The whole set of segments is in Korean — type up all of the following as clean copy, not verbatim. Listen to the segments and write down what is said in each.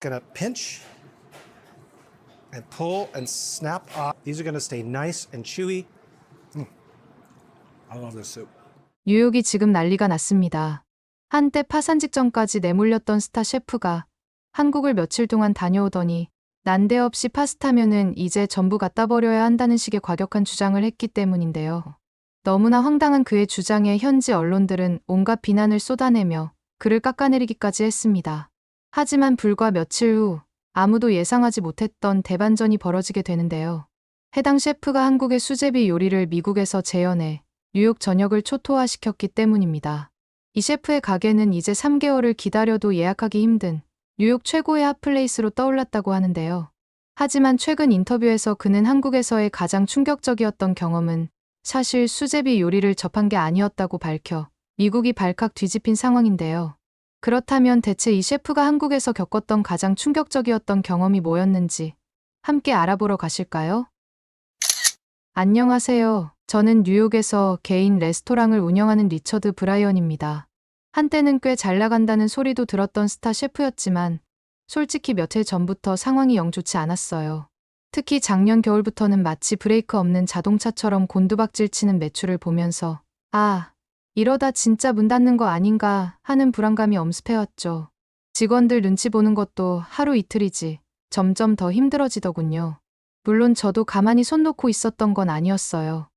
Gonna pinch and pull and snap off. These are gonna stay nice and chewy. I love this soup. 뉴욕이 지금 난리가 났습니다. 한때 파산 직전까지 내몰렸던 스타 셰프가 한국을 며칠 동안 다녀오더니 난데없이 파스타면은 이제 전부 갖다 버려야 한다는 식의 과격한 주장을 했기 때문인데요. 너무나 황당한 그의 주장에 현지 언론들은 온갖 비난을 쏟아내며 그를 깎아내리기까지 했습니다. 하지만 불과 며칠 후 아무도 예상하지 못했던 대반전이 벌어지게 되는데요. 해당 셰프가 한국의 수제비 요리를 미국에서 재현해 뉴욕 전역을 초토화시켰기 때문입니다. 이 셰프의 가게는 이제 3개월을 기다려도 예약하기 힘든 뉴욕 최고의 핫플레이스로 떠올랐다고 하는데요. 하지만 최근 인터뷰에서 그는 한국에서의 가장 충격적이었던 경험은 사실 수제비 요리를 접한 게 아니었다고 밝혀 미국이 발칵 뒤집힌 상황인데요. 그렇다면 대체 이 셰프가 한국에서 겪었던 가장 충격적이었던 경험이 뭐였는지 함께 알아보러 가실까요? 안녕하세요. 저는 뉴욕에서 개인 레스토랑을 운영하는 리처드 브라이언입니다. 한때는 꽤 잘 나간다는 소리도 들었던 스타 셰프였지만 솔직히 며칠 전부터 상황이 영 좋지 않았어요. 특히 작년 겨울부터는 마치 브레이크 없는 자동차처럼 곤두박질 치는 매출을 보면서 이러다 진짜 문 닫는 거 아닌가 하는 불안감이 엄습해왔죠. 직원들 눈치 보는 것도 하루 이틀이지 점점 더 힘들어지더군요. 물론 저도 가만히 손 놓고 있었던 건 아니었어요.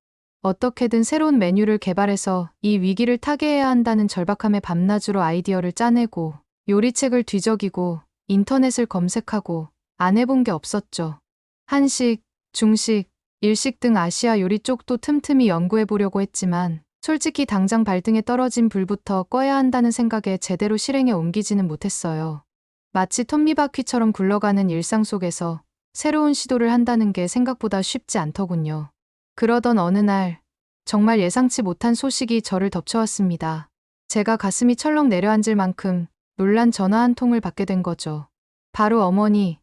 어떻게든 새로운 메뉴를 개발해서 이 위기를 타개해야 한다는 절박함에 밤낮으로 아이디어를 짜내고 요리책을 뒤적이고 인터넷을 검색하고 안 해본 게 없었죠. 한식, 중식, 일식 등 아시아 요리 쪽도 틈틈이 연구해 보려고 했지만 솔직히 당장 발등에 떨어진 불부터 꺼야 한다는 생각에 제대로 실행에 옮기지는 못했어요. 마치 톱니바퀴처럼 굴러가는 일상 속에서 새로운 시도를 한다는 게 생각보다 쉽지 않더군요. 그러던 어느 날 정말 예상치 못한 소식이 저를 덮쳐왔습니다. 제가 가슴이 철렁 내려앉을 만큼 놀란 전화 한 통을 받게 된 거죠. 바로 어머니,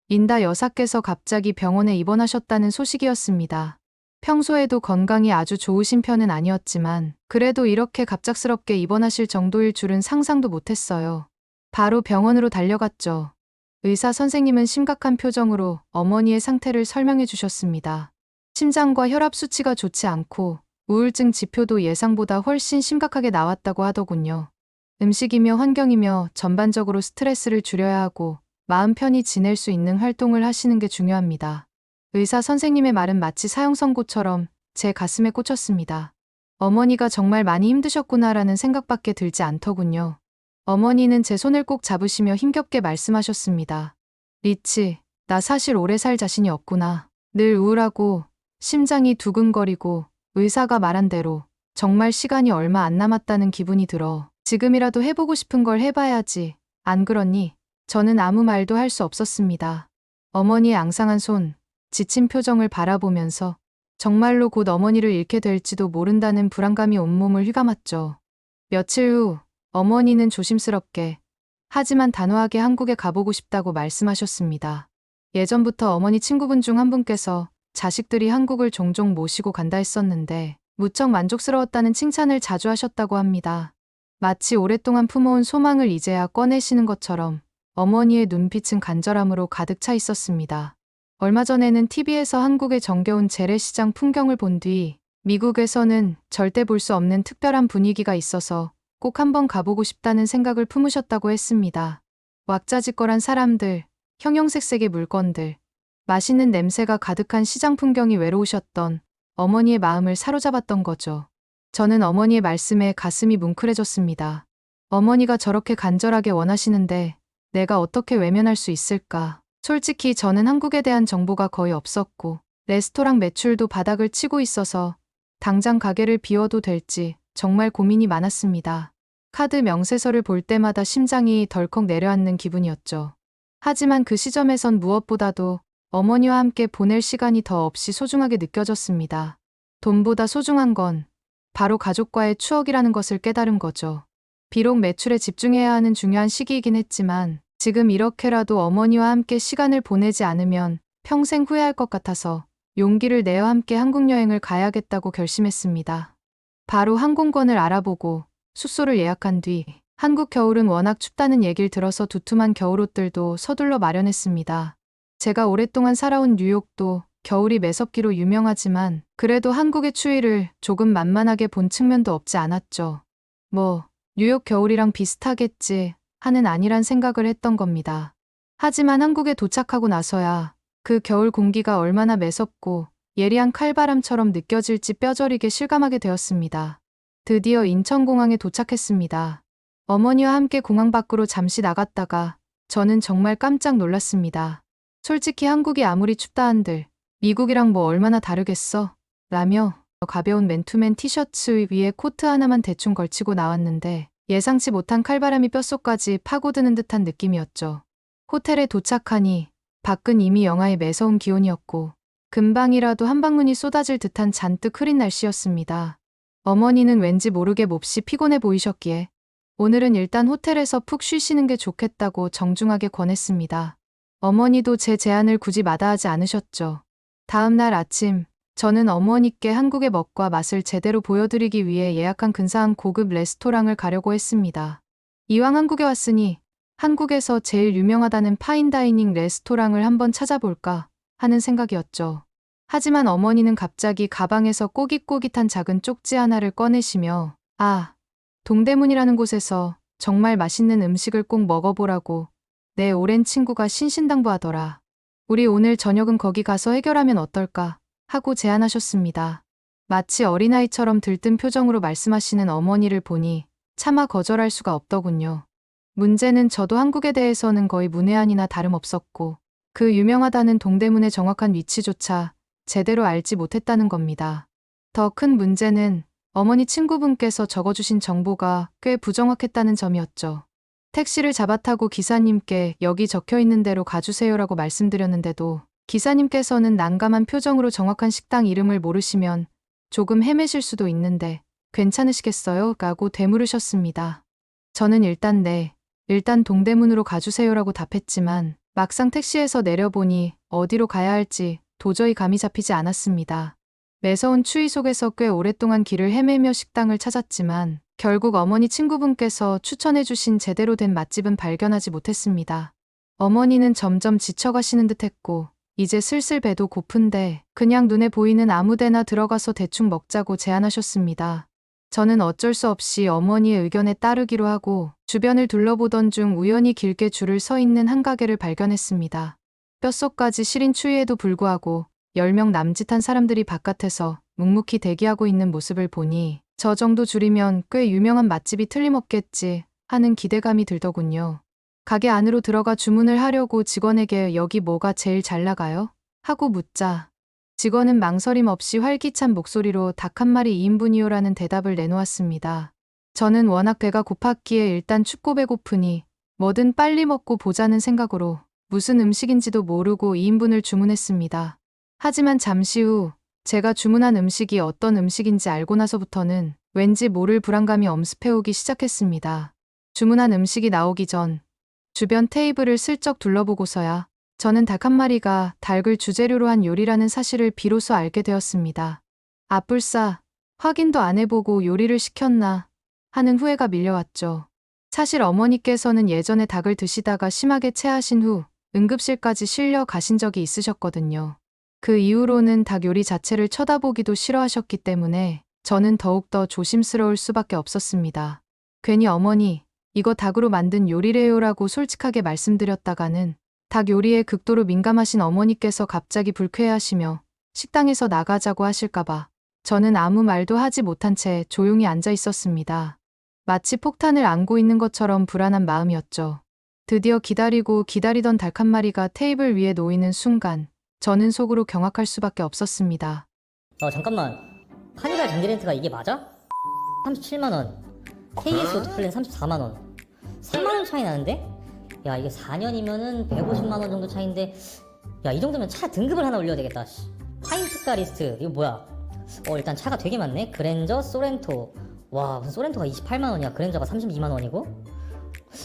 린다 여사께서 갑자기 병원에 입원하셨다는 소식이었습니다. 평소에도 건강이 아주 좋으신 편은 아니었지만 그래도 이렇게 갑작스럽게 입원하실 정도일 줄은 상상도 못했어요. 바로 병원으로 달려갔죠. 의사 선생님은 심각한 표정으로 어머니의 상태를 설명해 주셨습니다. 심장과 혈압 수치가 좋지 않고 우울증 지표도 예상보다 훨씬 심각하게 나왔다고 하더군요. 음식이며 환경이며 전반적으로 스트레스를 줄여야 하고 마음 편히 지낼 수 있는 활동을 하시는 게 중요합니다. 의사 선생님의 말은 마치 사형 선고처럼 제 가슴에 꽂혔습니다. 어머니가 정말 많이 힘드셨구나라는 생각밖에 들지 않더군요. 어머니는 제 손을 꼭 잡으시며 힘겹게 말씀하셨습니다. 리치, 나 사실 오래 살 자신이 없구나. 늘 우울하고 심장이 두근거리고 의사가 말한 대로 정말 시간이 얼마 안 남았다는 기분이 들어. 지금이라도 해보고 싶은 걸 해봐야지. 안 그러니? 저는 아무 말도 할 수 없었습니다. 어머니의 앙상한 손, 지친 표정을 바라보면서 정말로 곧 어머니를 잃게 될지도 모른다는 불안감이 온몸을 휘감았죠. 며칠 후 어머니는 조심스럽게 하지만 단호하게 한국에 가보고 싶다고 말씀하셨습니다. 예전부터 어머니 친구분 중 한 분께서 자식들이 한국을 종종 모시고 간다 했었는데 무척 만족스러웠다는 칭찬을 자주 하셨다고 합니다. 마치 오랫동안 품어온 소망을 이제야 꺼내시는 것처럼 어머니의 눈빛은 간절함으로 가득 차 있었습니다. 얼마 전에는 TV에서 한국의 정겨운 재래시장 풍경을 본 뒤 미국에서는 절대 볼 수 없는 특별한 분위기가 있어서 꼭 한번 가보고 싶다는 생각을 품으셨다고 했습니다. 왁자지껄한 사람들, 형형색색의 물건들, 맛있는 냄새가 가득한 시장 풍경이 외로우셨던 어머니의 마음을 사로잡았던 거죠. 저는 어머니의 말씀에 가슴이 뭉클해졌습니다. 어머니가 저렇게 간절하게 원하시는데 내가 어떻게 외면할 수 있을까? 솔직히 저는 한국에 대한 정보가 거의 없었고 레스토랑 매출도 바닥을 치고 있어서 당장 가게를 비워도 될지 정말 고민이 많았습니다. 카드 명세서를 볼 때마다 심장이 덜컥 내려앉는 기분이었죠. 하지만 그 시점에선 무엇보다도 어머니와 함께 보낼 시간이 더 없이 소중하게 느껴졌습니다. 돈보다 소중한 건 바로 가족과의 추억이라는 것을 깨달은 거죠. 비록 매출에 집중해야 하는 중요한 시기이긴 했지만 지금 이렇게라도 어머니와 함께 시간을 보내지 않으면 평생 후회할 것 같아서 용기를 내어 함께 한국 여행을 가야겠다고 결심했습니다. 바로 항공권을 알아보고 숙소를 예약한 뒤 한국 겨울은 워낙 춥다는 얘길 들어서 두툼한 겨울옷들도 서둘러 마련했습니다. 제가 오랫동안 살아온 뉴욕도 겨울이 매섭기로 유명하지만 그래도 한국의 추위를 조금 만만하게 본 측면도 없지 않았죠. 뭐 뉴욕 겨울이랑 비슷하겠지 하는 아니란 생각을 했던 겁니다. 하지만 한국에 도착하고 나서야 그 겨울 공기가 얼마나 매섭고 예리한 칼바람처럼 느껴질지 뼈저리게 실감하게 되었습니다. 드디어 인천공항에 도착했습니다. 어머니와 함께 공항 밖으로 잠시 나갔다가 저는 정말 깜짝 놀랐습니다. 솔직히 한국이 아무리 춥다 한들 미국이랑 뭐 얼마나 다르겠어? 라며 가벼운 맨투맨 티셔츠 위에 코트 하나만 대충 걸치고 나왔는데 예상치 못한 칼바람이 뼛속까지 파고드는 듯한 느낌이었죠. 호텔에 도착하니 밖은 이미 영하의 매서운 기온이었고 금방이라도 한방눈이 쏟아질 듯한 잔뜩 흐린 날씨였습니다. 어머니는 왠지 모르게 몹시 피곤해 보이셨기에 오늘은 일단 호텔에서 푹 쉬시는 게 좋겠다고 정중하게 권했습니다. 어머니도 제 제안을 굳이 마다하지 않으셨죠. 다음 날 아침 저는 어머니께 한국의 먹과 맛을 제대로 보여드리기 위해 예약한 근사한 고급 레스토랑을 가려고 했습니다. 이왕 한국에 왔으니 한국에서 제일 유명하다는 파인다이닝 레스토랑을 한번 찾아볼까 하는 생각이었죠. 하지만 어머니는 갑자기 가방에서 꼬깃꼬깃한 작은 쪽지 하나를 꺼내시며 동대문이라는 곳에서 정말 맛있는 음식을 꼭 먹어보라고 내 오랜 친구가 신신당부하더라. 우리 오늘 저녁은 거기 가서 해결하면 어떨까 하고 제안하셨습니다. 마치 어린아이처럼 들뜬 표정으로 말씀하시는 어머니를 보니 차마 거절할 수가 없더군요. 문제는 저도 한국에 대해서는 거의 문외한이나 다름없었고 그 유명하다는 동대문의 정확한 위치조차 제대로 알지 못했다는 겁니다. 더 큰 문제는 어머니 친구분께서 적어주신 정보가 꽤 부정확했다는 점이었죠. 택시를 잡아타고 기사님께 여기 적혀있는 대로 가주세요라고 말씀드렸는데도 기사님께서는 난감한 표정으로 정확한 식당 이름을 모르시면 조금 헤매실 수도 있는데 괜찮으시겠어요? 라고 되물으셨습니다. 저는 일단 동대문으로 가주세요라고 답했지만 막상 택시에서 내려보니 어디로 가야 할지 도저히 감이 잡히지 않았습니다. 매서운 추위 속에서 꽤 오랫동안 길을 헤매며 식당을 찾았지만 결국 어머니 친구분께서 추천해주신 제대로 된 맛집은 발견하지 못했습니다. 어머니는 점점 지쳐가시는 듯했고 이제 슬슬 배도 고픈데 그냥 눈에 보이는 아무데나 들어가서 대충 먹자고 제안하셨습니다. 저는 어쩔 수 없이 어머니의 의견에 따르기로 하고 주변을 둘러보던 중 우연히 길게 줄을 서 있는 한 가게를 발견했습니다. 뼛속까지 시린 추위에도 불구하고 10명 남짓한 사람들이 바깥에서 묵묵히 대기하고 있는 모습을 보니 저 정도 줄이면 꽤 유명한 맛집이 틀림없겠지 하는 기대감이 들더군요. 가게 안으로 들어가 주문을 하려고 직원에게 여기 뭐가 제일 잘 나가요? 하고 묻자 직원은 망설임 없이 활기찬 목소리로 닭 한 마리 2인분이요라는 대답을 내놓았습니다. 저는 워낙 배가 고팠기에 일단 춥고 배고프니 뭐든 빨리 먹고 보자는 생각으로 무슨 음식인지도 모르고 2인분을 주문했습니다. 하지만 잠시 후 제가 주문한 음식이 어떤 음식인지 알고 나서부터는 왠지 모를 불안감이 엄습해오기 시작했습니다. 주문한 음식이 나오기 전 주변 테이블을 슬쩍 둘러보고서야 저는 닭 한 마리가 닭을 주재료로 한 요리라는 사실을 비로소 알게 되었습니다. 아뿔싸, 확인도 안 해보고 요리를 시켰나 하는 후회가 밀려왔죠. 사실 어머니께서는 예전에 닭을 드시다가 심하게 체하신 후 응급실까지 실려 가신 적이 있으셨거든요. 그 이후로는 닭 요리 자체를 쳐다보기도 싫어하셨기 때문에 저는 더욱더 조심스러울 수밖에 없었습니다. 괜히 어머니, 이거 닭으로 만든 요리래요라고 솔직하게 말씀드렸다가는 닭 요리에 극도로 민감하신 어머니께서 갑자기 불쾌해하시며 식당에서 나가자고 하실까봐 저는 아무 말도 하지 못한 채 조용히 앉아 있었습니다. 마치 폭탄을 안고 있는 것처럼 불안한 마음이었죠. 드디어 기다리던 닭 한 마리가 테이블 위에 놓이는 순간 저는 속으로 경악할 수밖에 없었습니다. 잠깐만. 카니발 장기 렌트가 이게 맞아? 37만원. KS 오토플랜 34만원. 3만원 차이 나는데? 야, 이게 4년이면은 150만원 정도 차이인데, 야, 이 정도면 차 등급을 하나 올려야 되겠다. 하인트카 리스트. 이거 뭐야? 일단 차가 되게 많네. 그랜저, 소렌토. 와, 무슨 소렌토가 28만원이야. 그랜저가 32만원이고?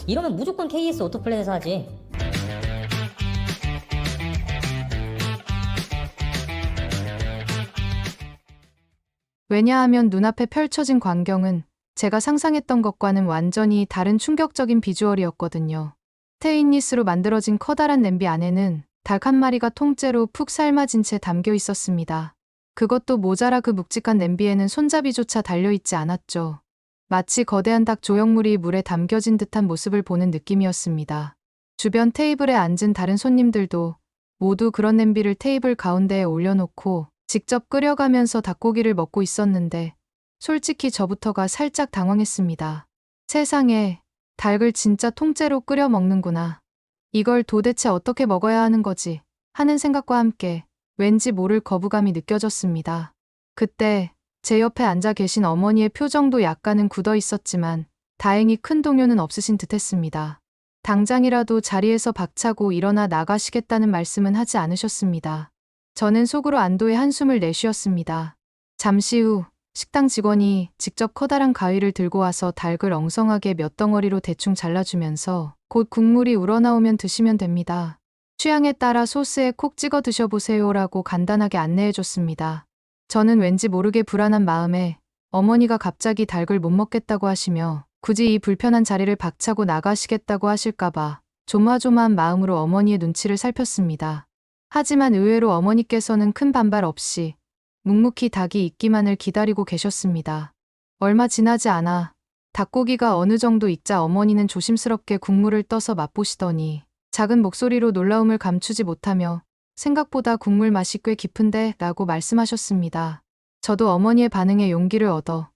이러면 무조건 KS 오토플랜에서 하지. 왜냐하면 눈앞에 펼쳐진 광경은 제가 상상했던 것과는 완전히 다른 충격적인 비주얼이었거든요. 스테인리스로 만들어진 커다란 냄비 안에는 닭 한 마리가 통째로 푹 삶아진 채 담겨 있었습니다. 그것도 모자라 그 묵직한 냄비에는 손잡이조차 달려있지 않았죠. 마치 거대한 닭 조형물이 물에 담겨진 듯한 모습을 보는 느낌이었습니다. 주변 테이블에 앉은 다른 손님들도 모두 그런 냄비를 테이블 가운데에 올려놓고 직접 끓여가면서 닭고기를 먹고 있었는데 솔직히 저부터가 살짝 당황했습니다. 세상에, 닭을 진짜 통째로 끓여 먹는구나. 이걸 도대체 어떻게 먹어야 하는 거지? 하는 생각과 함께 왠지 모를 거부감이 느껴졌습니다. 그때 제 옆에 앉아 계신 어머니의 표정도 약간은 굳어 있었지만 다행히 큰 동요는 없으신 듯했습니다. 당장이라도 자리에서 박차고 일어나 나가시겠다는 말씀은 하지 않으셨습니다. 저는 속으로 안도의 한숨을 내쉬었습니다. 잠시 후 식당 직원이 직접 커다란 가위를 들고 와서 닭을 엉성하게 몇 덩어리로 대충 잘라주면서 곧 국물이 우러나오면 드시면 됩니다. 취향에 따라 소스에 콕 찍어 드셔보세요라고 간단하게 안내해줬습니다. 저는 왠지 모르게 불안한 마음에 어머니가 갑자기 닭을 못 먹겠다고 하시며 굳이 이 불편한 자리를 박차고 나가시겠다고 하실까봐 조마조마한 마음으로 어머니의 눈치를 살폈습니다. 하지만 의외로 어머니께서는 큰 반발 없이 묵묵히 닭이 익기만을 기다리고 계셨습니다. 얼마 지나지 않아 닭고기가 어느 정도 익자 어머니는 조심스럽게 국물을 떠서 맛보시더니 작은 목소리로 놀라움을 감추지 못하며 생각보다 국물 맛이 꽤 깊은데 라고 말씀하셨습니다. 저도 어머니의 반응에 용기를 얻어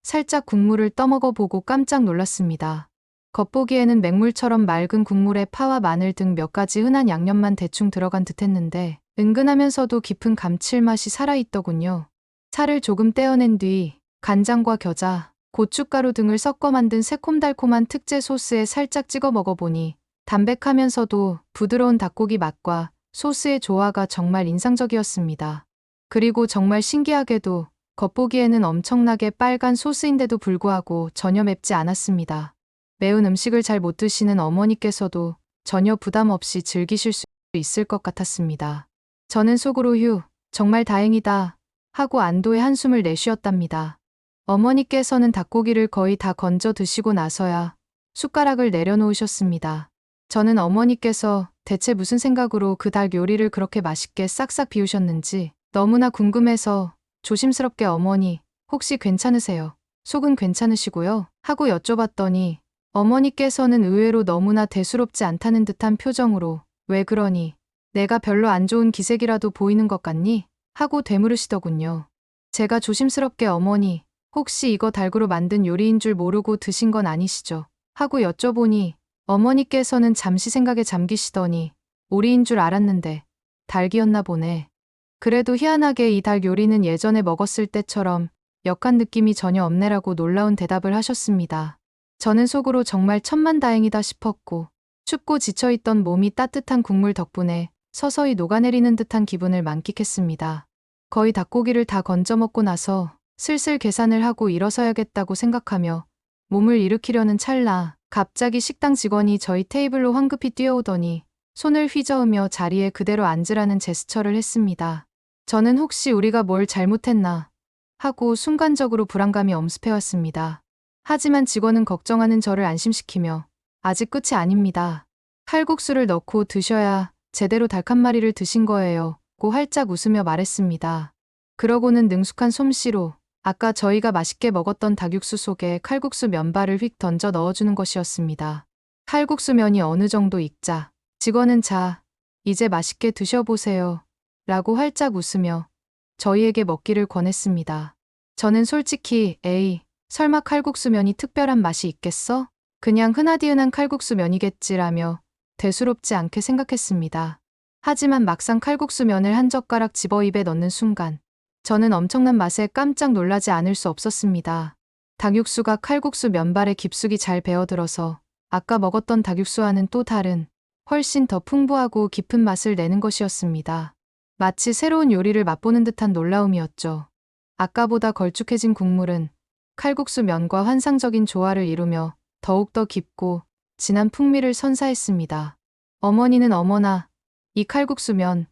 살짝 국물을 떠먹어보고 깜짝 놀랐습니다. 겉보기에는 맹물처럼 맑은 국물에 파와 마늘 등 몇 가지 흔한 양념만 대충 들어간 듯했는데 은근하면서도 깊은 감칠맛이 살아있더군요. 살을 조금 떼어낸 뒤 간장과 겨자, 고춧가루 등을 섞어 만든 새콤달콤한 특제 소스에 살짝 찍어 먹어보니 담백하면서도 부드러운 닭고기 맛과 소스의 조화가 정말 인상적이었습니다. 그리고 정말 신기하게도 겉보기에는 엄청나게 빨간 소스인데도 불구하고 전혀 맵지 않았습니다. 매운 음식을 잘 못 드시는 어머니께서도 전혀 부담 없이 즐기실 수 있을 것 같았습니다. 저는 속으로 휴, 정말 다행이다 하고 안도의 한숨을 내쉬었답니다. 어머니께서는 닭고기를 거의 다 건져 드시고 나서야 숟가락을 내려놓으셨습니다. 저는 어머니께서 대체 무슨 생각으로 그 닭 요리를 그렇게 맛있게 싹싹 비우셨는지 너무나 궁금해서 조심스럽게 어머니, 혹시 괜찮으세요? 속은 괜찮으시고요? 하고 여쭤봤더니 어머니께서는 의외로 너무나 대수롭지 않다는 듯한 표정으로 왜 그러니? 내가 별로 안 좋은 기색이라도 보이는 것 같니? 하고 되물으시더군요. 제가 조심스럽게 어머니, 혹시 이거 닭으로 만든 요리인 줄 모르고 드신 건 아니시죠? 하고 여쭤보니 어머니께서는 잠시 생각에 잠기시더니 오리인 줄 알았는데 닭이었나 보네. 그래도 희한하게 이 닭 요리는 예전에 먹었을 때처럼 역한 느낌이 전혀 없네라고 놀라운 대답을 하셨습니다. 저는 속으로 정말 천만다행이다 싶었고 춥고 지쳐있던 몸이 따뜻한 국물 덕분에 서서히 녹아내리는 듯한 기분을 만끽했습니다. 거의 닭고기를 다 건져 먹고 나서 슬슬 계산을 하고 일어서야겠다고 생각하며 몸을 일으키려는 찰나 갑자기 식당 직원이 저희 테이블로 황급히 뛰어오더니 손을 휘저으며 자리에 그대로 앉으라는 제스처를 했습니다. 저는 혹시 우리가 뭘 잘못했나 하고 순간적으로 불안감이 엄습해왔습니다. 하지만 직원은 걱정하는 저를 안심시키며 아직 끝이 아닙니다. 칼국수를 넣고 드셔야 제대로 닭 한 마리를 드신 거예요. 고 활짝 웃으며 말했습니다. 그러고는 능숙한 솜씨로 아까 저희가 맛있게 먹었던 닭육수 속에 칼국수 면발을 휙 던져 넣어주는 것이었습니다. 칼국수 면이 어느 정도 익자 직원은 자, 이제 맛있게 드셔보세요. 라고 활짝 웃으며 저희에게 먹기를 권했습니다. 저는 솔직히 에이, 설마 칼국수 면이 특별한 맛이 있겠어? 그냥 흔하디흔한 칼국수 면이겠지라며 대수롭지 않게 생각했습니다. 하지만 막상 칼국수 면을 한 젓가락 집어 입에 넣는 순간 저는 엄청난 맛에 깜짝 놀라지 않을 수 없었습니다. 닭육수가 칼국수 면발에 깊숙이 잘 배어들어서 아까 먹었던 닭육수와는 또 다른 훨씬 더 풍부하고 깊은 맛을 내는 것이었습니다. 마치 새로운 요리를 맛보는 듯한 놀라움이었죠. 아까보다 걸쭉해진 국물은 칼국수 면과 환상적인 조화를 이루며 더욱더 깊고 진한 풍미를 선사했습니다. 어머니는 어머나, 이 칼국수 면,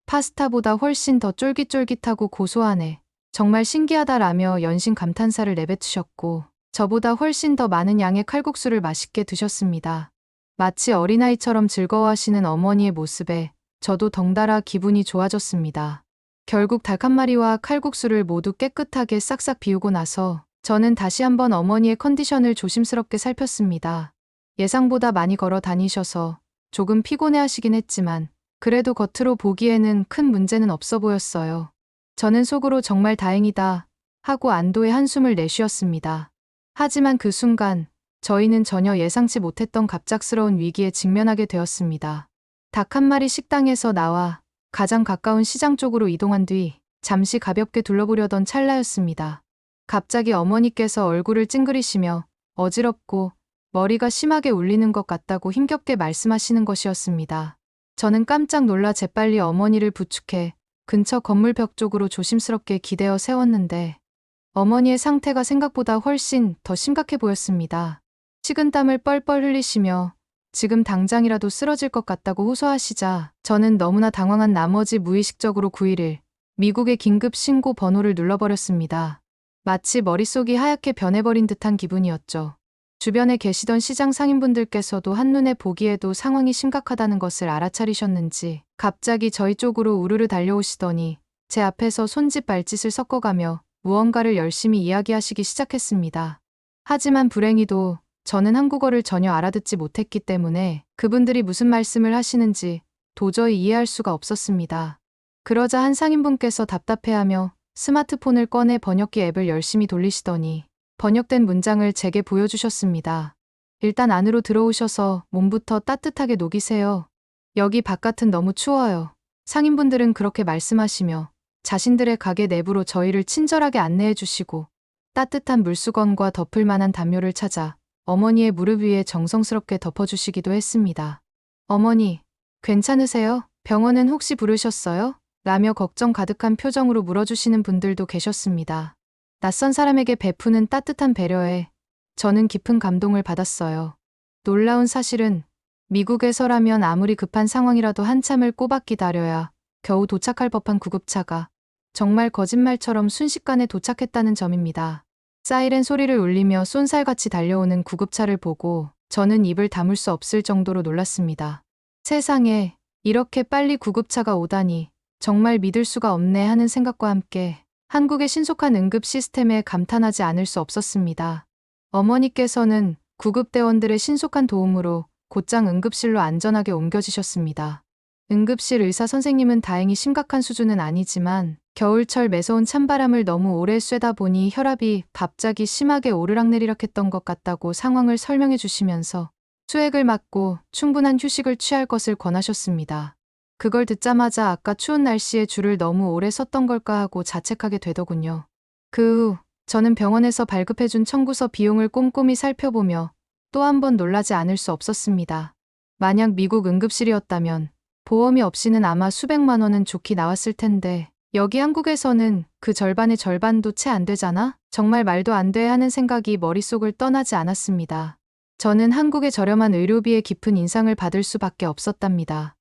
파스타보다 훨씬 더 쫄깃쫄깃하고 고소하네. 정말 신기하다라며 연신 감탄사를 내뱉으셨고 저보다 훨씬 더 많은 양의 칼국수를 맛있게 드셨습니다. 마치 어린아이처럼 즐거워하시는 어머니의 모습에 저도 덩달아 기분이 좋아졌습니다. 결국 닭 한 마리와 칼국수를 모두 깨끗하게 싹싹 비우고 나서 저는 다시 한번 어머니의 컨디션을 조심스럽게 살폈습니다. 예상보다 많이 걸어 다니셔서 조금 피곤해 하시긴 했지만 그래도 겉으로 보기에는 큰 문제는 없어 보였어요. 저는 속으로 정말 다행이다 하고 안도의 한숨을 내쉬었습니다. 하지만 그 순간 저희는 전혀 예상치 못했던 갑작스러운 위기에 직면하게 되었습니다. 닭 한 마리 식당에서 나와 가장 가까운 시장 쪽으로 이동한 뒤 잠시 가볍게 둘러보려던 찰나였습니다. 갑자기 어머니께서 얼굴을 찡그리시며 어지럽고 머리가 심하게 울리는 것 같다고 힘겹게 말씀하시는 것이었습니다. 저는 깜짝 놀라 재빨리 어머니를 부축해 근처 건물 벽 쪽으로 조심스럽게 기대어 세웠는데 어머니의 상태가 생각보다 훨씬 더 심각해 보였습니다. 식은땀을 뻘뻘 흘리시며 지금 당장이라도 쓰러질 것 같다고 호소하시자 저는 너무나 당황한 나머지 무의식적으로 911 미국의 긴급 신고 번호를 눌러버렸습니다. 마치 머릿속이 하얗게 변해버린 듯한 기분이었죠. 주변에 계시던 시장 상인분들께서도 한눈에 보기에도 상황이 심각하다는 것을 알아차리셨는지 갑자기 저희 쪽으로 우르르 달려오시더니 제 앞에서 손짓 발짓을 섞어가며 무언가를 열심히 이야기하시기 시작했습니다. 하지만 불행히도 저는 한국어를 전혀 알아듣지 못했기 때문에 그분들이 무슨 말씀을 하시는지 도저히 이해할 수가 없었습니다. 그러자 한 상인분께서 답답해하며 스마트폰을 꺼내 번역기 앱을 열심히 돌리시더니 번역된 문장을 제게 보여주셨습니다. 일단 안으로 들어오셔서 몸부터 따뜻하게 녹이세요. 여기 바깥은 너무 추워요. 상인분들은 그렇게 말씀하시며 자신들의 가게 내부로 저희를 친절하게 안내해 주시고 따뜻한 물수건과 덮을 만한 담요를 찾아 어머니의 무릎 위에 정성스럽게 덮어주시기도 했습니다. 어머니, 괜찮으세요? 병원은 혹시 부르셨어요? 라며 걱정 가득한 표정으로 물어주시는 분들도 계셨습니다. 낯선 사람에게 베푸는 따뜻한 배려에 저는 깊은 감동을 받았어요. 놀라운 사실은 미국에서라면 아무리 급한 상황이라도 한참을 꼬박 기다려야 겨우 도착할 법한 구급차가 정말 거짓말처럼 순식간에 도착했다는 점입니다. 사이렌 소리를 울리며 쏜살같이 달려오는 구급차를 보고 저는 입을 다물 수 없을 정도로 놀랐습니다. 세상에 이렇게 빨리 구급차가 오다니 정말 믿을 수가 없네 하는 생각과 함께 한국의 신속한 응급 시스템에 감탄하지 않을 수 없었습니다. 어머니께서는 구급대원들의 신속한 도움으로 곧장 응급실로 안전하게 옮겨지셨습니다. 응급실 의사 선생님은 다행히 심각한 수준은 아니지만 겨울철 매서운 찬바람을 너무 오래 쐬다 보니 혈압이 갑자기 심하게 오르락내리락 했던 것 같다고 상황을 설명해 주시면서 수액을 맞고 충분한 휴식을 취할 것을 권하셨습니다. 그걸 듣자마자 아까 추운 날씨에 줄을 너무 오래 섰던 걸까 하고 자책하게 되더군요. 그 후 저는 병원에서 발급해준 청구서 비용을 꼼꼼히 살펴보며 또 한 번 놀라지 않을 수 없었습니다. 만약 미국 응급실이었다면 보험이 없이는 아마 수백만 원은 좋게 나왔을 텐데 여기 한국에서는 그 절반의 절반도 채 안 되잖아? 정말 말도 안 돼 하는 생각이 머릿속을 떠나지 않았습니다. 저는 한국의 저렴한 의료비에 깊은 인상을 받을 수밖에 없었답니다.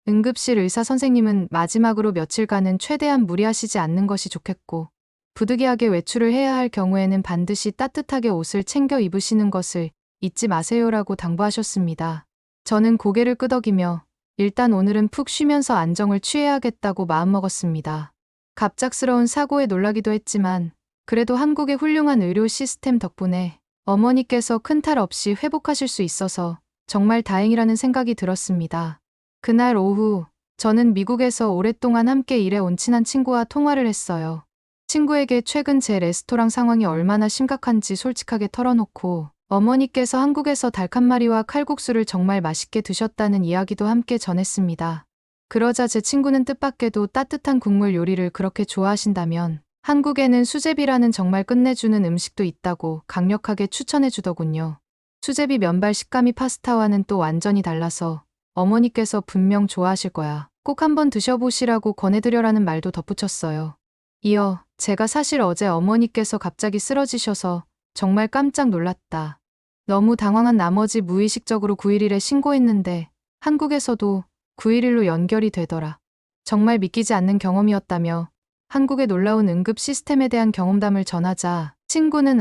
응급실 의사 선생님은 마지막으로 며칠간은 최대한 무리하시지 않는 것이 좋겠고 부득이하게 외출을 해야 할 경우에는 반드시 따뜻하게 옷을 챙겨 입으시는 것을 잊지 마세요라고 당부하셨습니다. 저는 고개를 끄덕이며 일단 오늘은 푹 쉬면서 안정을 취해야겠다고 마음먹었습니다. 갑작스러운 사고에 놀라기도 했지만 그래도 한국의 훌륭한 의료 시스템 덕분에 어머니께서 큰 탈 없이 회복하실 수 있어서 정말 다행이라는 생각이 들었습니다. 그날 오후 저는 미국에서 오랫동안 함께 일해온 친한 친구와 통화를 했어요. 친구에게 최근 제 레스토랑 상황이 얼마나 심각한지 솔직하게 털어놓고 어머니께서 한국에서 닭 한 마리와 칼국수를 정말 맛있게 드셨다는 이야기도 함께 전했습니다. 그러자 제 친구는 뜻밖에도 따뜻한 국물 요리를 그렇게 좋아하신다면 한국에는 수제비라는 정말 끝내주는 음식도 있다고 강력하게 추천해 주더군요. 수제비 면발 식감이 파스타와는 또 완전히 달라서 어머니께서 분명 좋아하실 거야. 꼭 한번 드셔보시라고 권해드려라는 말도 덧붙였어요. 이어 제가 사실 어제 어머니께서 갑자기 쓰러지셔서 정말 깜짝 놀랐다. 너무 당황한 나머지 무의식적으로 911에 신고했는데 한국에서도 911로 연결이 되더라. 정말 믿기지 않는 경험이었다며 한국의 놀라운 응급 시스템에 대한 경험담을 전하자 친구는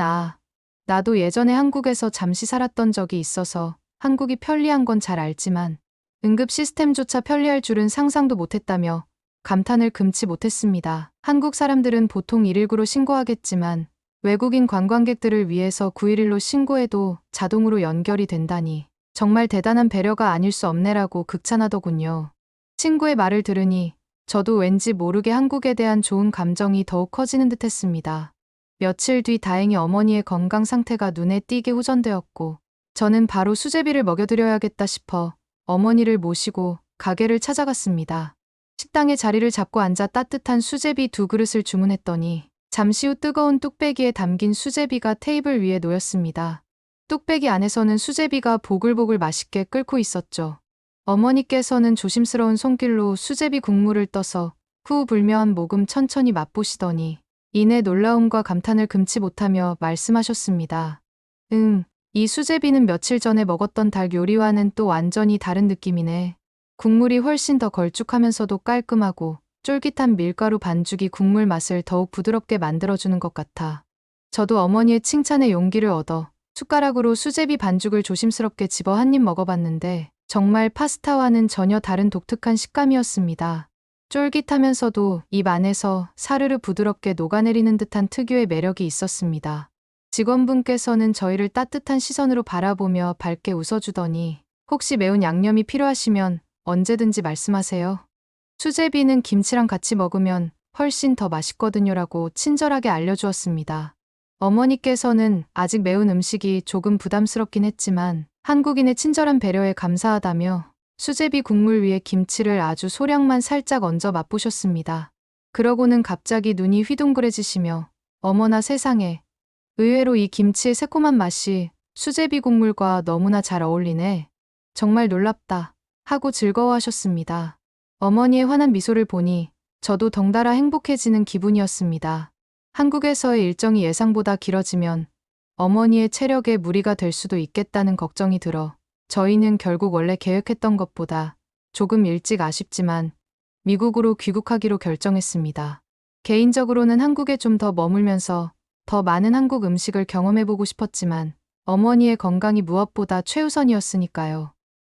나도 예전에 한국에서 잠시 살았던 적이 있어서 한국이 편리한 건 잘 알지만 응급 시스템조차 편리할 줄은 상상도 못했다며 감탄을 금치 못했습니다. 한국 사람들은 보통 119로 신고하겠지만 외국인 관광객들을 위해서 911로 신고해도 자동으로 연결이 된다니 정말 대단한 배려가 아닐 수 없네라고 극찬하더군요. 친구의 말을 들으니 저도 왠지 모르게 한국에 대한 좋은 감정이 더욱 커지는 듯 했습니다. 며칠 뒤 다행히 어머니의 건강 상태가 눈에 띄게 호전되었고 저는 바로 수제비를 먹여드려야겠다 싶어 어머니를 모시고 가게를 찾아갔습니다. 식당에 자리를 잡고 앉아 따뜻한 수제비 2그릇을 주문했더니 잠시 후 뜨거운 뚝배기에 담긴 수제비가 테이블 위에 놓였습니다. 뚝배기 안에서는 수제비가 보글보글 맛있게 끓고 있었죠. 어머니께서는 조심스러운 손길로 수제비 국물을 떠서 후 불며한 모금 천천히 맛보시더니 이내 놀라움과 감탄을 금치 못하며 말씀하셨습니다. 이 수제비는 며칠 전에 먹었던 닭 요리와는 또 완전히 다른 느낌이네. 국물이 훨씬 더 걸쭉하면서도 깔끔하고 쫄깃한 밀가루 반죽이 국물 맛을 더욱 부드럽게 만들어주는 것 같아. 저도 어머니의 칭찬에 용기를 얻어 숟가락으로 수제비 반죽을 조심스럽게 집어 한 입 먹어봤는데 정말 파스타와는 전혀 다른 독특한 식감이었습니다. 쫄깃하면서도 입 안에서 사르르 부드럽게 녹아내리는 듯한 특유의 매력이 있었습니다. 직원분께서는 저희를 따뜻한 시선으로 바라보며 밝게 웃어주더니 혹시 매운 양념이 필요하시면 언제든지 말씀하세요. 수제비는 김치랑 같이 먹으면 훨씬 더 맛있거든요라고 친절하게 알려주었습니다. 어머니께서는 아직 매운 음식이 조금 부담스럽긴 했지만 한국인의 친절한 배려에 감사하다며 수제비 국물 위에 김치를 아주 소량만 살짝 얹어 맛보셨습니다. 그러고는 갑자기 눈이 휘둥그레지시며 어머나 세상에, 의외로 이 김치의 새콤한 맛이 수제비 국물과 너무나 잘 어울리네. 정말 놀랍다 하고 즐거워하셨습니다. 어머니의 환한 미소를 보니 저도 덩달아 행복해지는 기분이었습니다. 한국에서의 일정이 예상보다 길어지면 어머니의 체력에 무리가 될 수도 있겠다는 걱정이 들어 저희는 결국 원래 계획했던 것보다 조금 일찍 아쉽지만 미국으로 귀국하기로 결정했습니다. 개인적으로는 한국에 좀 더 머물면서 더 많은 한국 음식을 경험해보고 싶었지만 어머니의 건강이 무엇보다 최우선이었으니까요.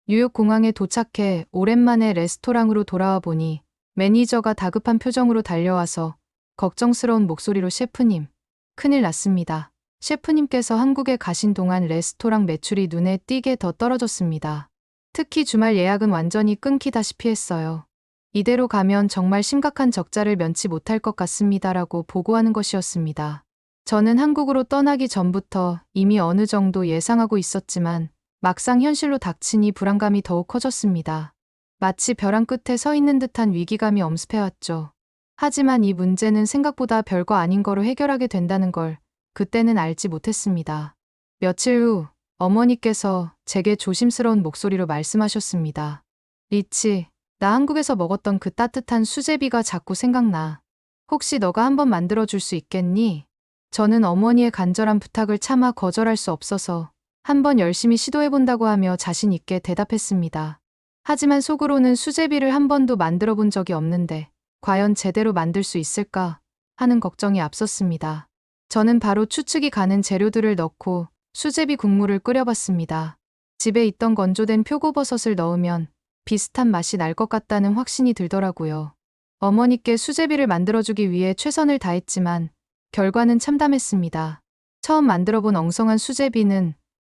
뉴욕 공항에 도착해 오랜만에 레스토랑으로 돌아와 보니 매니저가 다급한 표정으로 달려와서 걱정스러운 목소리로 셰프님, 큰일 났습니다. 셰프님께서 한국에 가신 동안 레스토랑 매출이 눈에 띄게 더 떨어졌습니다. 특히 주말 예약은 완전히 끊기다시피 했어요. 이대로 가면 정말 심각한 적자를 면치 못할 것 같습니다라고 보고하는 것이었습니다. 저는 한국으로 떠나기 전부터 이미 어느 정도 예상하고 있었지만 막상 현실로 닥치니 불안감이 더욱 커졌습니다. 마치 벼랑 끝에 서 있는 듯한 위기감이 엄습해왔죠. 하지만 이 문제는 생각보다 별거 아닌 거로 해결하게 된다는 걸 그때는 알지 못했습니다. 며칠 후 어머니께서 제게 조심스러운 목소리로 말씀하셨습니다. 리치, 나 한국에서 먹었던 그 따뜻한 수제비가 자꾸 생각나. 혹시 너가 한번 만들어줄 수 있겠니? 저는 어머니의 간절한 부탁을 차마 거절할 수 없어서 한번 열심히 시도해본다고 하며 자신 있게 대답했습니다. 하지만 속으로는 수제비를 한 번도 만들어 본 적이 없는데 과연 제대로 만들 수 있을까 하는 걱정이 앞섰습니다. 저는 바로 추측이 가는 재료들을 넣고 수제비 국물을 끓여봤습니다. 집에 있던 건조된 표고버섯을 넣으면 비슷한 맛이 날 것 같다는 확신이 들더라고요. 어머니께 수제비를 만들어주기 위해 최선을 다했지만 결과는 참담했습니다. 처음 만들어본 엉성한 수제비는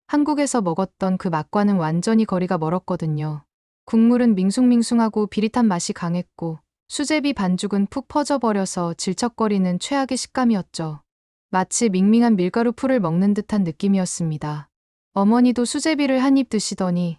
한국에서 먹었던 그 맛과는 완전히 거리가 멀었거든요. 국물은 밍숭밍숭하고 비릿한 맛이 강했고 수제비 반죽은 푹 퍼져버려서 질척거리는 최악의 식감이었죠. 마치 밍밍한 밀가루 풀을 먹는 듯한 느낌이었습니다. 어머니도 수제비를 한 입 드시더니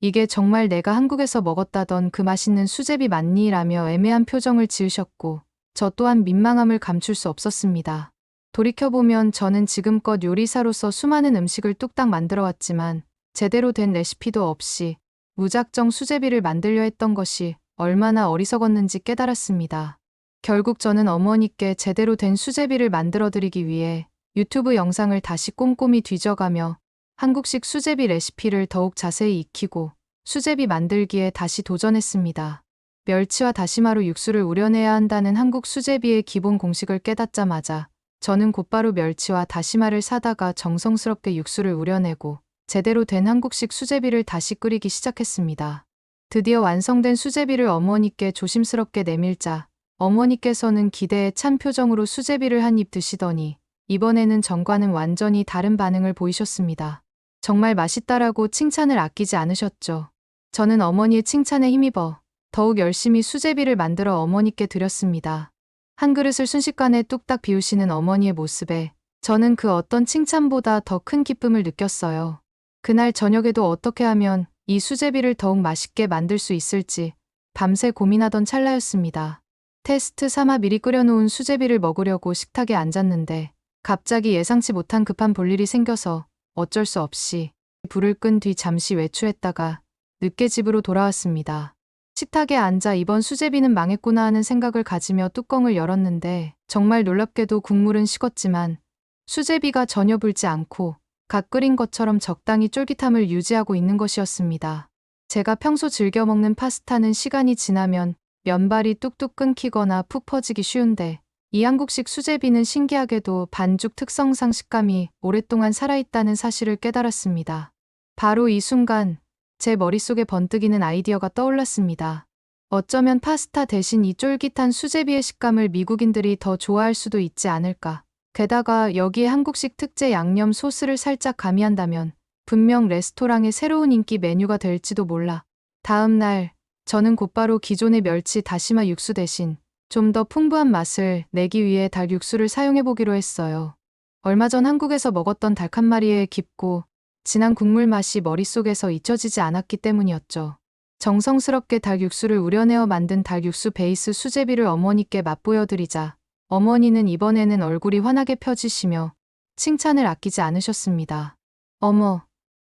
이게 정말 내가 한국에서 먹었다던 그 맛있는 수제비 맞니? 라며 애매한 표정을 지으셨고 저 또한 민망함을 감출 수 없었습니다. 돌이켜보면 저는 지금껏 요리사로서 수많은 음식을 뚝딱 만들어왔지만 제대로 된 레시피도 없이 무작정 수제비를 만들려 했던 것이 얼마나 어리석었는지 깨달았습니다. 결국 저는 어머니께 제대로 된 수제비를 만들어드리기 위해 유튜브 영상을 다시 꼼꼼히 뒤져가며 한국식 수제비 레시피를 더욱 자세히 익히고 수제비 만들기에 다시 도전했습니다. 멸치와 다시마로 육수를 우려내야 한다는 한국 수제비의 기본 공식을 깨닫자마자 저는 곧바로 멸치와 다시마를 사다가 정성스럽게 육수를 우려내고 제대로 된 한국식 수제비를 다시 끓이기 시작했습니다. 드디어 완성된 수제비를 어머니께 조심스럽게 내밀자 어머니께서는 기대에 찬 표정으로 수제비를 한 입 드시더니 이번에는 전과는 완전히 다른 반응을 보이셨습니다. 정말 맛있다라고 칭찬을 아끼지 않으셨죠. 저는 어머니의 칭찬에 힘입어 더욱 열심히 수제비를 만들어 어머니께 드렸습니다. 한 그릇을 순식간에 뚝딱 비우시는 어머니의 모습에 저는 그 어떤 칭찬보다 더 큰 기쁨을 느꼈어요. 그날 저녁에도 어떻게 하면 이 수제비를 더욱 맛있게 만들 수 있을지 밤새 고민하던 찰나였습니다. 테스트 삼아 미리 끓여놓은 수제비를 먹으려고 식탁에 앉았는데 갑자기 예상치 못한 급한 볼일이 생겨서 어쩔 수 없이 불을 끈 뒤 잠시 외출했다가 늦게 집으로 돌아왔습니다. 식탁에 앉아 이번 수제비는 망했구나 하는 생각을 가지며 뚜껑을 열었는데 정말 놀랍게도 국물은 식었지만 수제비가 전혀 불지 않고 갓 끓인 것처럼 적당히 쫄깃함을 유지하고 있는 것이었습니다. 제가 평소 즐겨 먹는 파스타는 시간이 지나면 면발이 뚝뚝 끊기거나 푹 퍼지기 쉬운데 이 한국식 수제비는 신기하게도 반죽 특성상 식감이 오랫동안 살아있다는 사실을 깨달았습니다. 바로 이 순간 제 머릿속에 번뜩이는 아이디어가 떠올랐습니다. 어쩌면 파스타 대신 이 쫄깃한 수제비의 식감을 미국인들이 더 좋아할 수도 있지 않을까. 게다가 여기에 한국식 특제 양념 소스를 살짝 가미한다면 분명 레스토랑의 새로운 인기 메뉴가 될지도 몰라. 다음 날 저는 곧바로 기존의 멸치 다시마 육수 대신 좀 더 풍부한 맛을 내기 위해 닭 육수를 사용해보기로 했어요. 얼마 전 한국에서 먹었던 닭 한 마리의 깊고 진한 국물 맛이 머릿속에서 잊혀지지 않았기 때문이었죠. 정성스럽게 닭 육수를 우려내어 만든 닭 육수 베이스 수제비를 어머니께 맛보여드리자 어머니는 이번에는 얼굴이 환하게 펴지시며 칭찬을 아끼지 않으셨습니다. 어머,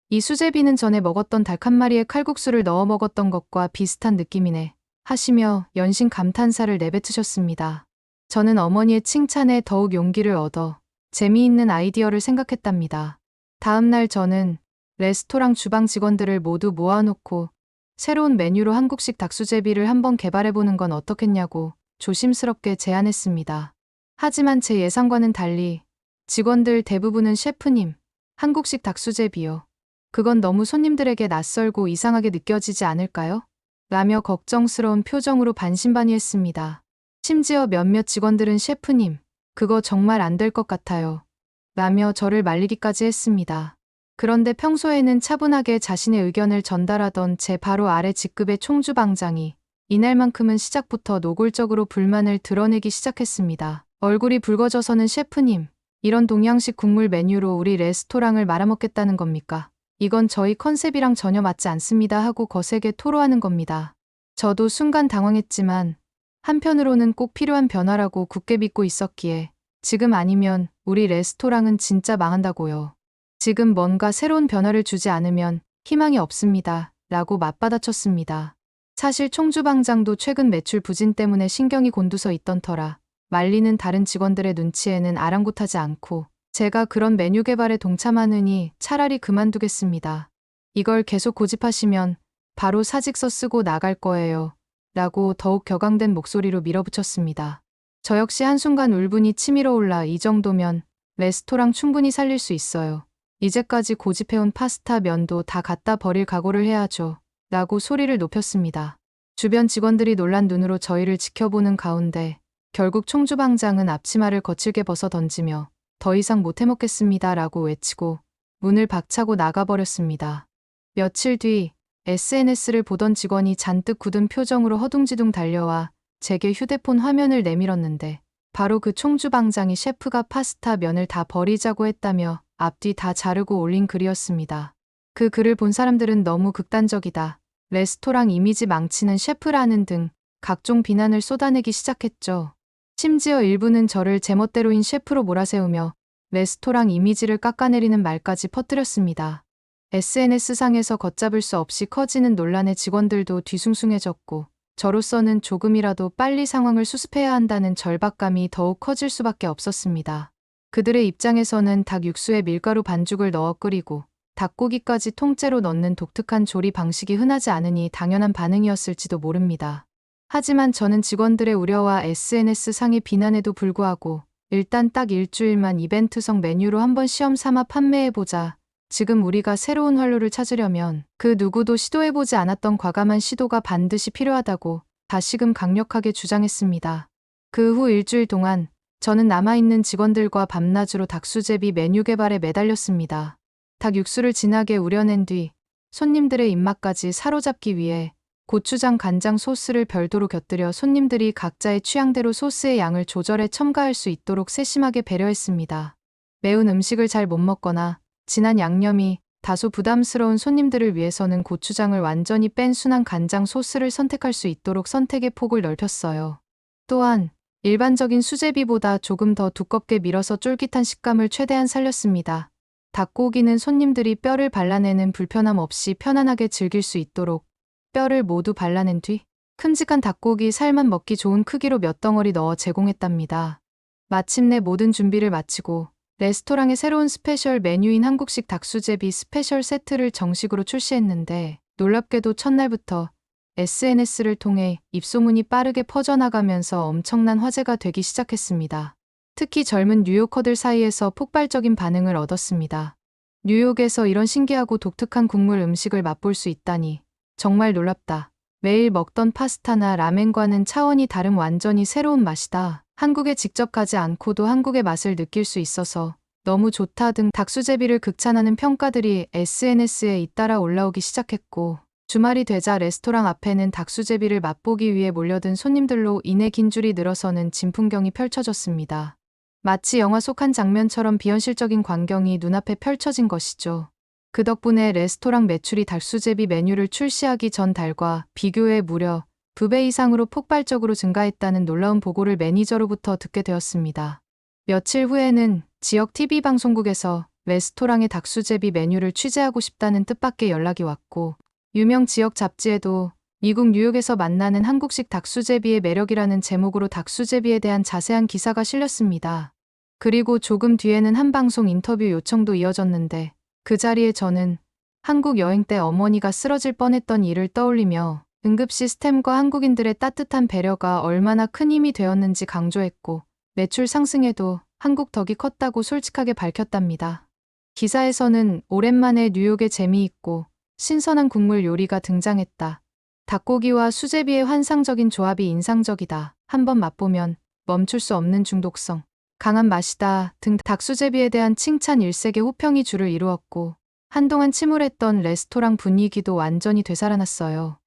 이 수제비는 전에 먹었던 닭 한 마리에 칼국수를 넣어 먹었던 것과 비슷한 느낌이네. 하시며 연신 감탄사를 내뱉으셨습니다. 저는 어머니의 칭찬에 더욱 용기를 얻어 재미있는 아이디어를 생각했답니다. 다음 날 저는 레스토랑 주방 직원들을 모두 모아놓고 새로운 메뉴로 한국식 닭수제비를 한번 개발해보는 건 어떻겠냐고 조심스럽게 제안했습니다. 하지만 제 예상과는 달리 직원들 대부분은 셰프님, 한국식 닭수제비요. 그건 너무 손님들에게 낯설고 이상하게 느껴지지 않을까요? 라며 걱정스러운 표정으로 반신반의했습니다. 심지어 몇몇 직원들은 셰프님, 그거 정말 안 될 것 같아요. 라며 저를 말리기까지 했습니다. 그런데 평소에는 차분하게 자신의 의견을 전달하던 제 바로 아래 직급의 총주방장이 이날만큼은 시작부터 노골적으로 불만을 드러내기 시작했습니다. 얼굴이 붉어져서는 셰프님, 이런 동양식 국물 메뉴로 우리 레스토랑을 말아먹겠다는 겁니까? 이건 저희 컨셉이랑 전혀 맞지 않습니다 하고 거세게 토로하는 겁니다. 저도 순간 당황했지만 한편으로는 꼭 필요한 변화라고 굳게 믿고 있었기에 지금 아니면 우리 레스토랑은 진짜 망한다고요. 지금 뭔가 새로운 변화를 주지 않으면 희망이 없습니다. 라고 맞받아쳤습니다. 사실 총주방장도 최근 매출 부진 때문에 신경이 곤두서 있던 터라 말리는 다른 직원들의 눈치에는 아랑곳하지 않고 제가 그런 메뉴 개발에 동참하느니 차라리 그만두겠습니다. 이걸 계속 고집하시면 바로 사직서 쓰고 나갈 거예요. 라고 더욱 격앙된 목소리로 밀어붙였습니다. 저 역시 한순간 울분이 치밀어 올라 이 정도면 레스토랑 충분히 살릴 수 있어요. 이제까지 고집해온 파스타 면도 다 갖다 버릴 각오를 해야죠. 라고 소리를 높였습니다. 주변 직원들이 놀란 눈으로 저희를 지켜보는 가운데 결국 총주방장은 앞치마를 거칠게 벗어 던지며 더 이상 못 해먹겠습니다 라고 외치고 문을 박차고 나가버렸습니다. 며칠 뒤 SNS를 보던 직원이 잔뜩 굳은 표정으로 허둥지둥 달려와 제게 휴대폰 화면을 내밀었는데 바로 그 총주방장이 셰프가 파스타 면을 다 버리자고 했다며 앞뒤 다 자르고 올린 글이었습니다. 그 글을 본 사람들은 너무 극단적이다. 레스토랑 이미지 망치는 셰프라는 등 각종 비난을 쏟아내기 시작했죠. 심지어 일부는 저를 제멋대로인 셰프로 몰아세우며 레스토랑 이미지를 깎아내리는 말까지 퍼뜨렸습니다. SNS상에서 걷잡을 수 없이 커지는 논란에 직원들도 뒤숭숭해졌고 저로서는 조금이라도 빨리 상황을 수습해야 한다는 절박감이 더욱 커질 수밖에 없었습니다. 그들의 입장에서는 닭 육수에 밀가루 반죽을 넣어 끓이고 닭고기까지 통째로 넣는 독특한 조리 방식이 흔하지 않으니 당연한 반응이었을지도 모릅니다. 하지만 저는 직원들의 우려와 SNS상의 비난에도 불구하고 일단 딱 일주일만 이벤트성 메뉴로 한번 시험 삼아 판매해보자. 지금 우리가 새로운 활로를 찾으려면 그 누구도 시도해보지 않았던 과감한 시도가 반드시 필요하다고 다시금 강력하게 주장했습니다. 그 후 일주일 동안 저는 남아있는 직원들과 밤낮으로 닭수제비 메뉴 개발에 매달렸습니다. 닭 육수를 진하게 우려낸 뒤 손님들의 입맛까지 사로잡기 위해 고추장 간장 소스를 별도로 곁들여 손님들이 각자의 취향대로 소스의 양을 조절해 첨가할 수 있도록 세심하게 배려했습니다. 매운 음식을 잘 못 먹거나 진한 양념이 다소 부담스러운 손님들을 위해서는 고추장을 완전히 뺀 순한 간장 소스를 선택할 수 있도록 선택의 폭을 넓혔어요. 또한 일반적인 수제비보다 조금 더 두껍게 밀어서 쫄깃한 식감을 최대한 살렸습니다. 닭고기는 손님들이 뼈를 발라내는 불편함 없이 편안하게 즐길 수 있도록 뼈를 모두 발라낸 뒤 큼직한 닭고기 살만 먹기 좋은 크기로 몇 덩어리 넣어 제공했답니다. 마침내 모든 준비를 마치고 레스토랑의 새로운 스페셜 메뉴인 한국식 닭수제비 스페셜 세트를 정식으로 출시했는데 놀랍게도 첫날부터 SNS를 통해 입소문이 빠르게 퍼져나가면서 엄청난 화제가 되기 시작했습니다. 특히 젊은 뉴요커들 사이에서 폭발적인 반응을 얻었습니다. 뉴욕에서 이런 신기하고 독특한 국물 음식을 맛볼 수 있다니 정말 놀랍다. 매일 먹던 파스타나 라멘과는 차원이 다른 완전히 새로운 맛이다. 한국에 직접 가지 않고도 한국의 맛을 느낄 수 있어서 너무 좋다 등 닭수제비를 극찬하는 평가들이 SNS에 잇따라 올라오기 시작했고 주말이 되자 레스토랑 앞에는 닭수제비를 맛보기 위해 몰려든 손님들로 인해 긴 줄이 늘어서는 진풍경이 펼쳐졌습니다. 마치 영화 속 한 장면처럼 비현실적인 광경이 눈앞에 펼쳐진 것이죠. 그 덕분에 레스토랑 매출이 닭수제비 메뉴를 출시하기 전 달과 비교해 무려 2배 이상으로 폭발적으로 증가했다는 놀라운 보고를 매니저로부터 듣게 되었습니다. 며칠 후에는 지역 TV 방송국에서 레스토랑의 닭수제비 메뉴를 취재하고 싶다는 뜻밖의 연락이 왔고 유명 지역 잡지에도 미국 뉴욕에서 만나는 한국식 닭수제비의 매력이라는 제목으로 닭수제비에 대한 자세한 기사가 실렸습니다. 그리고 조금 뒤에는 한 방송 인터뷰 요청도 이어졌는데 그 자리에 저는 한국 여행 때 어머니가 쓰러질 뻔했던 일을 떠올리며 응급 시스템과 한국인들의 따뜻한 배려가 얼마나 큰 힘이 되었는지 강조했고 매출 상승에도 한국 덕이 컸다고 솔직하게 밝혔답니다. 기사에서는 오랜만에 뉴욕의 재미있고 신선한 국물 요리가 등장했다. 닭고기와 수제비의 환상적인 조합이 인상적이다. 한번 맛보면 멈출 수 없는 중독성. 강한 맛이다 등 닭수제비에 대한 칭찬 일색의 호평이 줄을 이루었고 한동안 침울했던 레스토랑 분위기도 완전히 되살아났어요.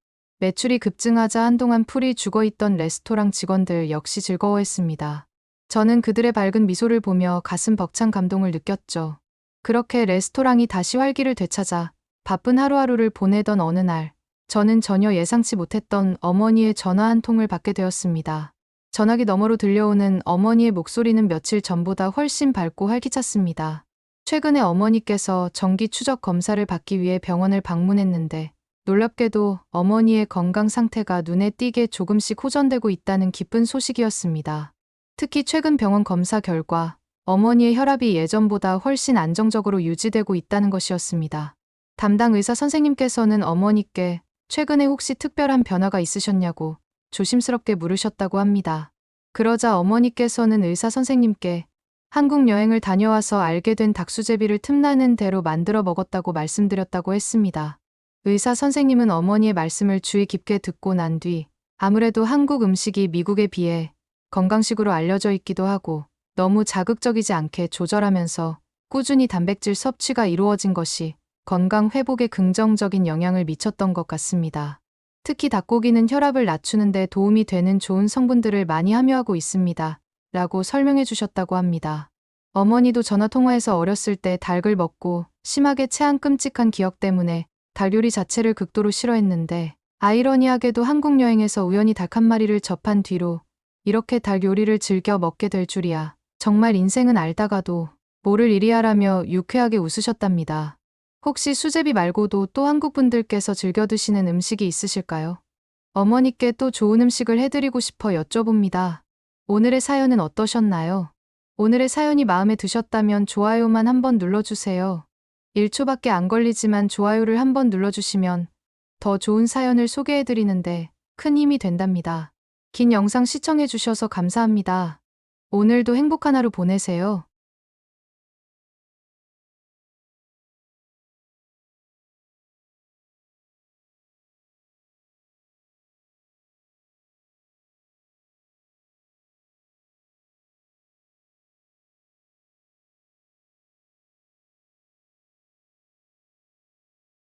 매출이 급증하자 한동안 풀이 죽어있던 레스토랑 직원들 역시 즐거워했습니다. 저는 그들의 밝은 미소를 보며 가슴 벅찬 감동을 느꼈죠. 그렇게 레스토랑이 다시 활기를 되찾아 바쁜 하루하루를 보내던 어느 날 저는 전혀 예상치 못했던 어머니의 전화 한 통을 받게 되었습니다. 전화기 너머로 들려오는 어머니의 목소리는 며칠 전보다 훨씬 밝고 활기찼습니다. 최근에 어머니께서 정기 추적 검사를 받기 위해 병원을 방문했는데 놀랍게도 어머니의 건강 상태가 눈에 띄게 조금씩 호전되고 있다는 기쁜 소식이었습니다. 특히 최근 병원 검사 결과 어머니의 혈압이 예전보다 훨씬 안정적으로 유지되고 있다는 것이었습니다. 담당 의사 선생님께서는 어머니께 최근에 혹시 특별한 변화가 있으셨냐고 조심스럽게 물으셨다고 합니다. 그러자 어머니께서는 의사 선생님께 한국 여행을 다녀와서 알게 된 닭수제비를 틈나는 대로 만들어 먹었다고 말씀드렸다고 했습니다. 의사 선생님은 어머니의 말씀을 주의 깊게 듣고 난 뒤 아무래도 한국 음식이 미국에 비해 건강식으로 알려져 있기도 하고 너무 자극적이지 않게 조절하면서 꾸준히 단백질 섭취가 이루어진 것이 건강 회복에 긍정적인 영향을 미쳤던 것 같습니다. 특히 닭고기는 혈압을 낮추는 데 도움이 되는 좋은 성분들을 많이 함유하고 있습니다. 라고 설명해 주셨다고 합니다. 어머니도 전화통화에서 어렸을 때 닭을 먹고 심하게 체한 끔찍한 기억 때문에 닭 요리 자체를 극도로 싫어했는데 아이러니하게도 한국 여행에서 우연히 닭 한 마리를 접한 뒤로 이렇게 닭 요리를 즐겨 먹게 될 줄이야. 정말 인생은 알다가도 모를 일이야라며 유쾌하게 웃으셨답니다. 혹시 수제비 말고도 또 한국 분들께서 즐겨 드시는 음식이 있으실까요? 어머니께 또 좋은 음식을 해드리고 싶어 여쭤봅니다. 오늘의 사연은 어떠셨나요? 오늘의 사연이 마음에 드셨다면 좋아요만 한번 눌러주세요. 1초밖에 안 걸리지만 좋아요를 한번 눌러주시면 더 좋은 사연을 소개해드리는데 큰 힘이 된답니다. 긴 영상 시청해주셔서 감사합니다. 오늘도 행복한 하루 보내세요.